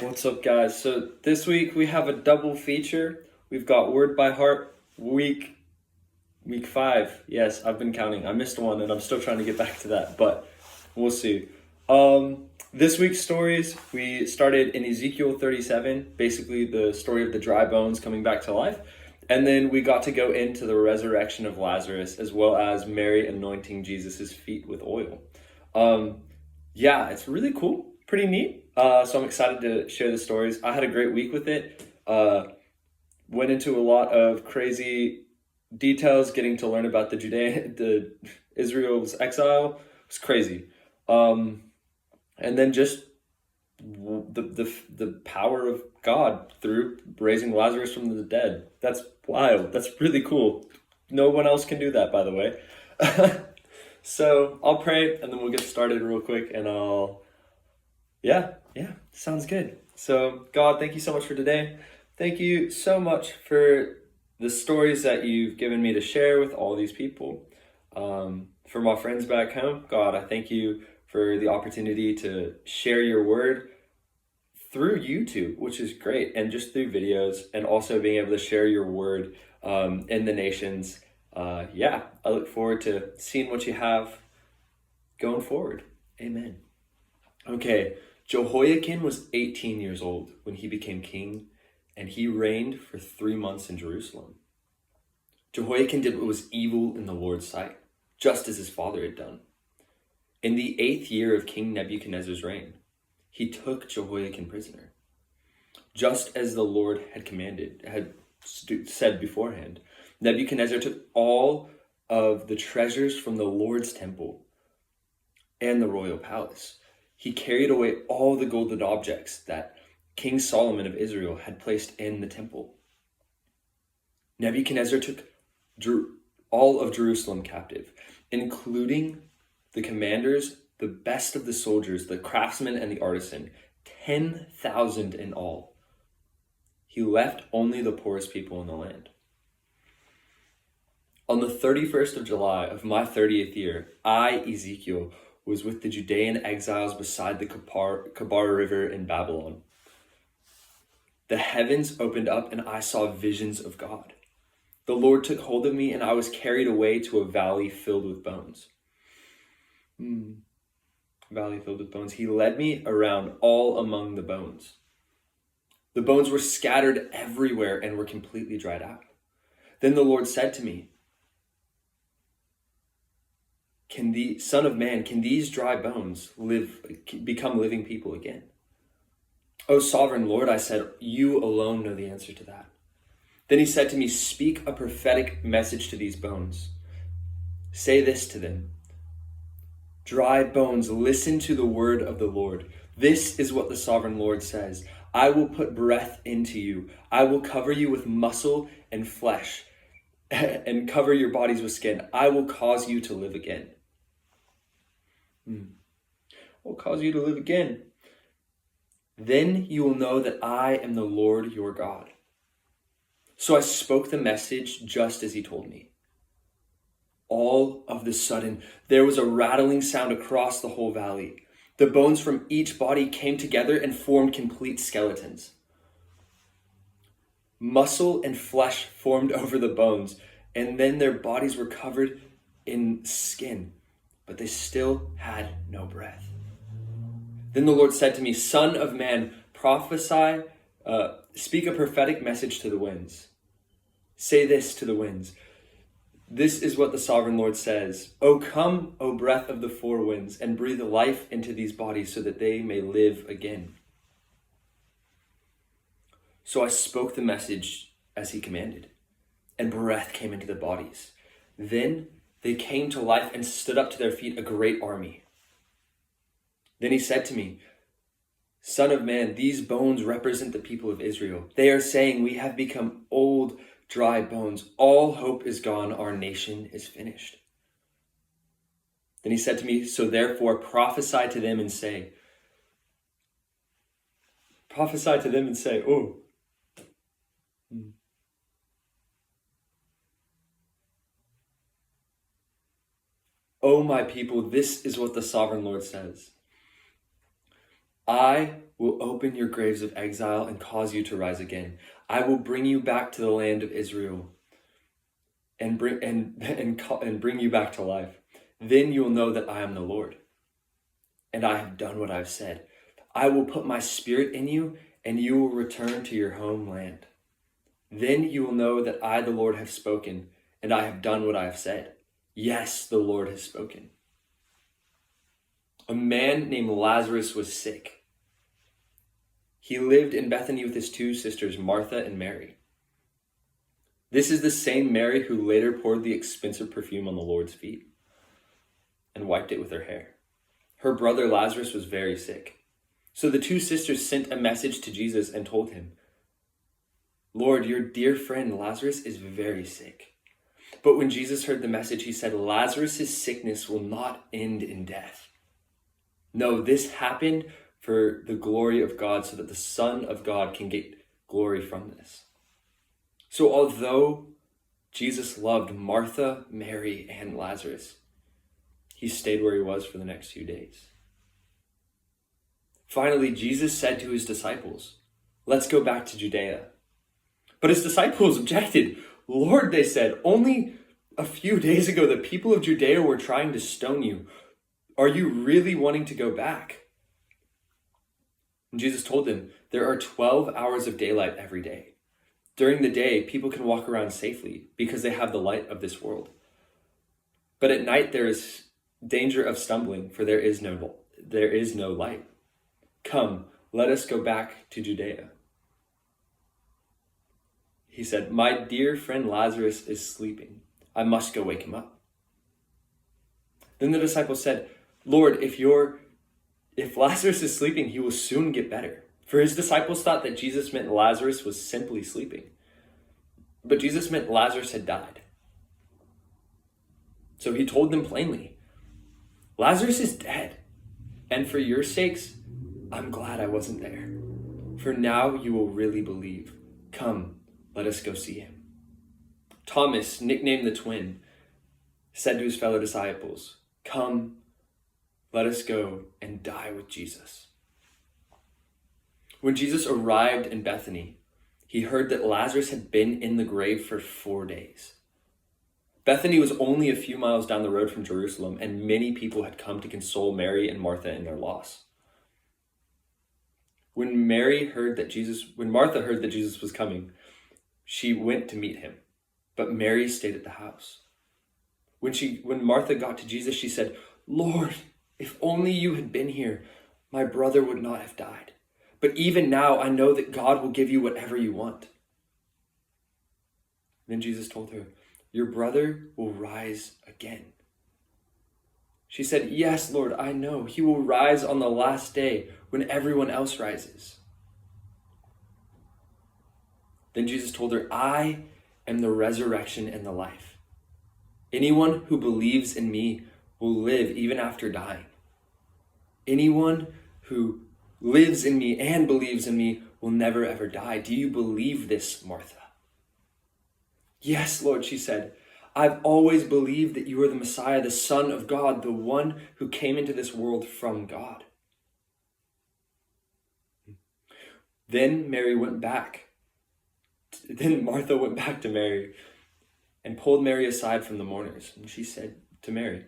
What's up, guys? So this week we have a double feature. We've got Word by Heart week 5. Yes, I've been counting. I missed one and I'm still trying to get back to that, but we'll see. This week's stories, we started in Ezekiel 37, basically the story of the dry bones coming back to life. And then we got to go into the resurrection of Lazarus, as well as Mary anointing Jesus's feet with oil. Yeah, it's really cool, pretty neat. So I'm excited to share the stories. I had a great week with it. Went into a lot of crazy details, getting to learn about the Israel's exile. It was crazy. And then just the power of God through raising Lazarus from the dead. That's wild. That's really cool. No one else can do that, by the way. So I'll pray and then we'll get started real quick and yeah, sounds good. So God, thank you so much for today. Thank you so much for the stories that you've given me to share with all these people. For my friends back home, God, I thank you for the opportunity to share your word through YouTube, which is great, and just through videos, and also being able to share your word in the nations. Yeah, I look forward to seeing what you have going forward. Amen. Okay, Jehoiakim was 18 years old when he became king, and he reigned for 3 months in Jerusalem. Jehoiakim did what was evil in the Lord's sight, just as his father had done. In the 8th year of King Nebuchadnezzar's reign, he took Jehoiakim prisoner, just as the Lord had said beforehand. Nebuchadnezzar took all of the treasures from the Lord's temple and the royal palace. He carried away all the golden objects that King Solomon of Israel had placed in the temple. Nebuchadnezzar took all of Jerusalem captive, including the commanders, the best of the soldiers, the craftsmen, and the artisan, 10,000 in all. He left only the poorest people in the land. On the 31st of July of my 30th year, I, Ezekiel, was with the Judean exiles beside the Kabar River in Babylon. The heavens opened up and I saw visions of God. The Lord took hold of me and I was carried away to a valley filled with bones. Valley filled with bones. He led me around all among the bones. The bones were scattered everywhere and were completely dried out. Then the Lord said to me, Son of man, can these dry bones become living people again? O sovereign Lord, I said, you alone know the answer to that. Then he said to me, speak a prophetic message to these bones. Say this to them. Dry bones, listen to the word of the Lord. This is what the sovereign Lord says. I will put breath into you. I will cover you with muscle and flesh and cover your bodies with skin. I will cause you to live again. Will cause you to live again. Then you will know that I am the Lord your God. So I spoke the message just as he told me. All of the sudden, there was a rattling sound across the whole valley. The bones from each body came together and formed complete skeletons. Muscle and flesh formed over the bones, and then their bodies were covered in skin, but they still had no breath. Then the Lord said to me, Son of man, prophesy, speak a prophetic message to the winds. Say this to the winds. This is what the sovereign Lord says. O come, O breath of the four winds, and breathe life into these bodies so that they may live again. So I spoke the message as he commanded, and breath came into the bodies. Then they came to life and stood up to their feet, a great army. Then he said to me, Son of man, these bones represent the people of Israel. They are saying, we have become old, dry bones. All hope is gone. Our nation is finished. Then he said to me, so therefore prophesy to them and say, O my people, this is what the sovereign Lord says. I will open your graves of exile and cause you to rise again. I will bring you back to the land of Israel and bring you back to life. Then you will know that I am the Lord, and I have done what I've said. I will put my spirit in you, and you will return to your homeland. Then you will know that I, the Lord, have spoken, and I have done what I have said. Yes, the Lord has spoken. A man named Lazarus was sick. He lived in Bethany with his two sisters, Martha and Mary. This is the same Mary who later poured the expensive perfume on the Lord's feet and wiped it with her hair. Her brother Lazarus was very sick. So the two sisters sent a message to Jesus and told him, Lord, your dear friend Lazarus is very sick. But when Jesus heard the message, he said, Lazarus' sickness will not end in death. No, this happened for the glory of God, so that the Son of God can get glory from this. So although Jesus loved Martha, Mary, and Lazarus, he stayed where he was for the next few days. Finally, Jesus said to his disciples, let's go back to Judea. But his disciples objected. Lord, they said, only a few days ago the people of Judea were trying to stone you. Are you really wanting to go back? And Jesus told them, there are 12 hours of daylight every day. During the day, people can walk around safely because they have the light of this world. But at night there is danger of stumbling, for there is no light. Come, let us go back to Judea. He said, my dear friend Lazarus is sleeping. I must go wake him up. Then the disciples said, Lord, if Lazarus is sleeping, he will soon get better. For his disciples thought that Jesus meant Lazarus was simply sleeping. But Jesus meant Lazarus had died. So he told them plainly, Lazarus is dead. And for your sakes, I'm glad I wasn't there. For now you will really believe. Come, let us go see him. Thomas, nicknamed the twin, said to his fellow disciples, come, let us go and die with Jesus. When Jesus arrived in Bethany, he heard that Lazarus had been in the grave for 4 days. Bethany was only a few miles down the road from Jerusalem, and many people had come to console Mary and Martha in their loss. When Martha heard that Jesus was coming, she went to meet him, but Mary stayed at the house. When Martha got to Jesus, she said, Lord, if only you had been here, my brother would not have died. But even now, I know that God will give you whatever you want. Then Jesus told her, your brother will rise again. She said, yes, Lord, I know. He will rise on the last day when everyone else rises. Then Jesus told her, I am the resurrection and the life. Anyone who believes in me will live even after dying. Anyone who lives in me and believes in me will never ever die. Do you believe this, Martha? Yes, Lord, she said. I've always believed that you are the Messiah, the Son of God, the one who came into this world from God. Then Martha went back to Mary and pulled Mary aside from the mourners. And she said to Mary,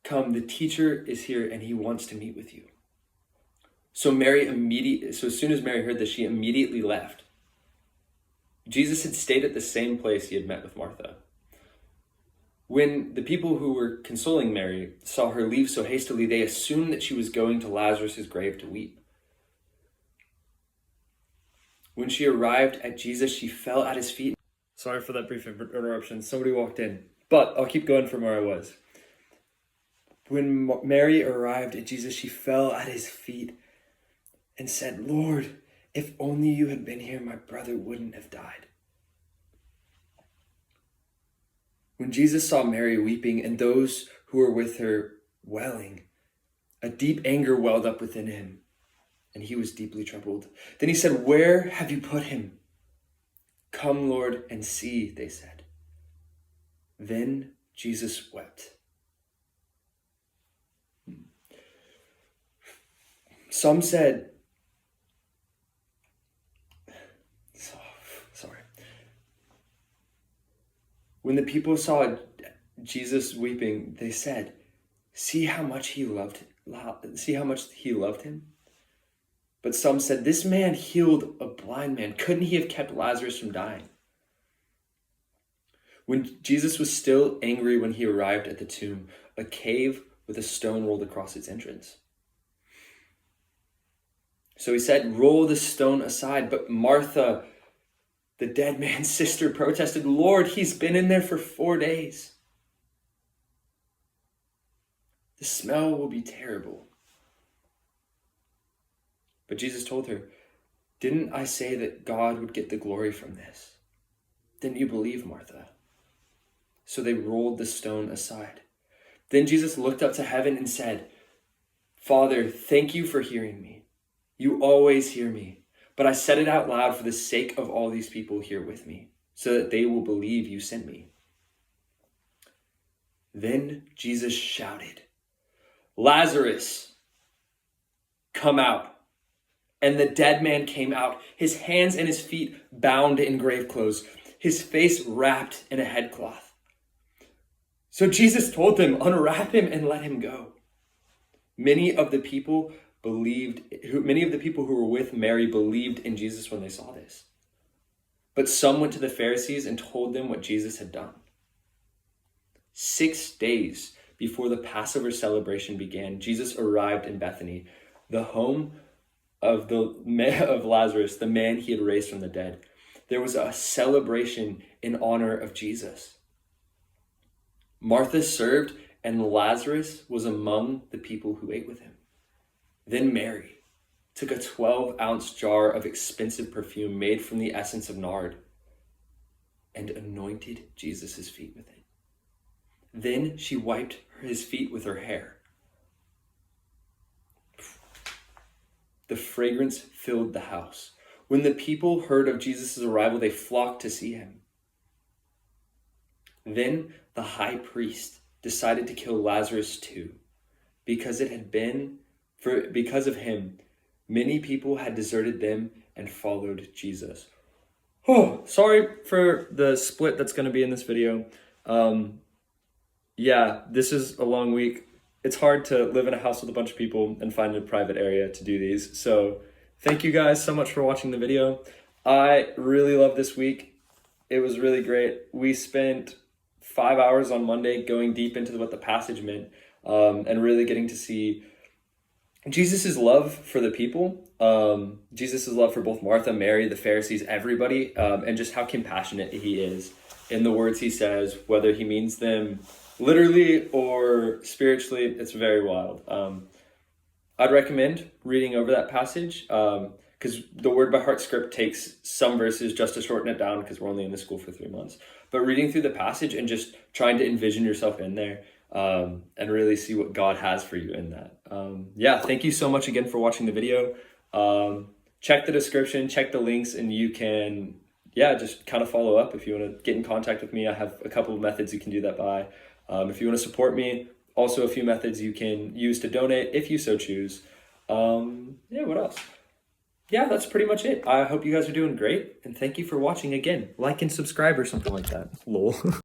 come, the teacher is here and he wants to meet with you. So as soon as Mary heard this, she immediately left. Jesus had stayed at the same place he had met with Martha. When the people who were consoling Mary saw her leave so hastily, they assumed that she was going to Lazarus' grave to weep. When she arrived at Jesus, she fell at his feet. Sorry for that brief interruption. Somebody walked in, but I'll keep going from where I was. When Mary arrived at Jesus, she fell at his feet and said, Lord, if only you had been here, my brother wouldn't have died. When Jesus saw Mary weeping and those who were with her wailing, a deep anger welled up within him, and he was deeply troubled. Then he said, where have you put him? Come, Lord, and see, they said. Then Jesus wept. Some said, sorry. When the people saw Jesus weeping, they said, see how much he loved him. But some said, this man healed a blind man. Couldn't he have kept Lazarus from dying? When Jesus was still angry when he arrived at the tomb, a cave with a stone rolled across its entrance. So he said, roll the stone aside. But Martha, the dead man's sister, protested, Lord, he's been in there for 4 days. The smell will be terrible. But Jesus told her, didn't I say that God would get the glory from this? Didn't you believe, Martha? So they rolled the stone aside. Then Jesus looked up to heaven and said, Father, thank you for hearing me. You always hear me, but I said it out loud for the sake of all these people here with me, so that they will believe you sent me. Then Jesus shouted, Lazarus, come out. And the dead man came out, his hands and his feet bound in grave clothes, his face wrapped in a headcloth. So Jesus told them, unwrap him and let him go. Many of the people who were with Mary believed in Jesus when they saw this. But some went to the Pharisees and told them what Jesus had done. 6 days before the Passover celebration began, Jesus arrived in Bethany, the home of Lazarus, the man he had raised from the dead. There was a celebration in honor of Jesus. Martha served, and Lazarus was among the people who ate with him. Then Mary took a 12-ounce jar of expensive perfume made from the essence of nard and anointed Jesus' feet with it. Then she wiped his feet with her hair. The fragrance filled the house. When the people heard of Jesus' arrival, they flocked to see him. Then the high priest decided to kill Lazarus too, because of him, many people had deserted them and followed Jesus. Oh, sorry for the split that's going to be in this video. This is a long week. It's hard to live in a house with a bunch of people and find a private area to do these. So thank you guys so much for watching the video. I really love this week. It was really great. We spent 5 hours on Monday going deep into what the passage meant, and really getting to see Jesus' love for the people, Jesus' love for both Martha, Mary, the Pharisees, everybody, and just how compassionate he is in the words he says, whether he means them literally or spiritually. It's very wild. I'd recommend reading over that passage, because the Word by Heart script takes some verses just to shorten it down, because we're only in the school for 3 months. But reading through the passage and just trying to envision yourself in there, and really see what God has for you in that. Thank you so much again for watching the video. Check the description, check the links, and you can, just kind of follow up if you want to get in contact with me. I have a couple of methods you can do that by. If you want to support me, also a few methods you can use to donate if you so choose. What else? That's pretty much it. I hope you guys are doing great, and thank you for watching again. Like and subscribe or something like that. Lol.